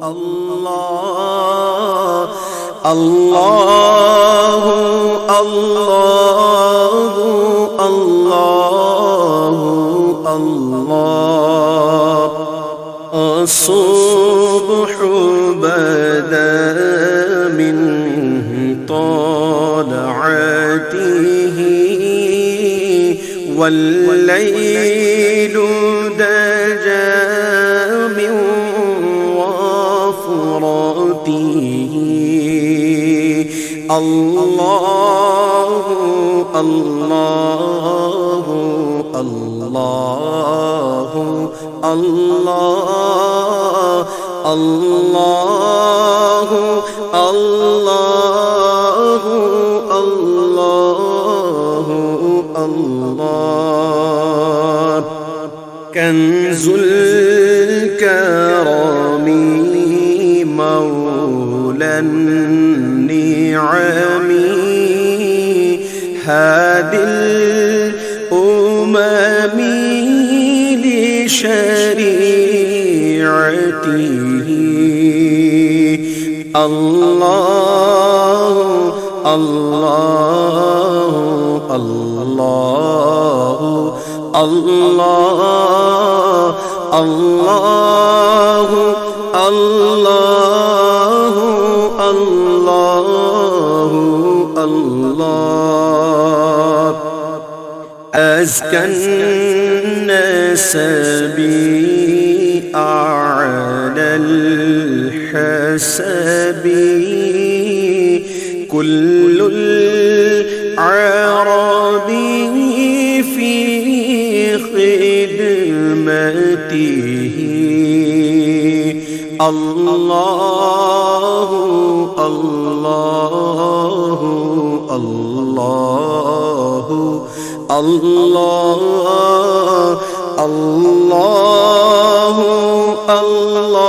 अल्लाह अल्लाह अल्लाह अल्लाह अल्लाह अस्सुब्हु बदा मिन तलअतिही वल्लैलु दजा मिन वफ़रतिही अल्लाह अल्लाह अल्लाह अल्लाह अल्लाह अल्लाह अल्लाह अल्लाह कंजुल करमी मौलन निअमी हादिल उममी लिशरीअतिही अल्लाह अल्लाह अल्लाह अल्लाह अल्लाह अल्लाह अल्लाह अल्लाह अज़कन नसबी अअलल हसबी कुल्लुल अरबी फी खिदमतिही अल्लाह अल्लाह अल्लाह अल्लाह अल्लाह अल्लाह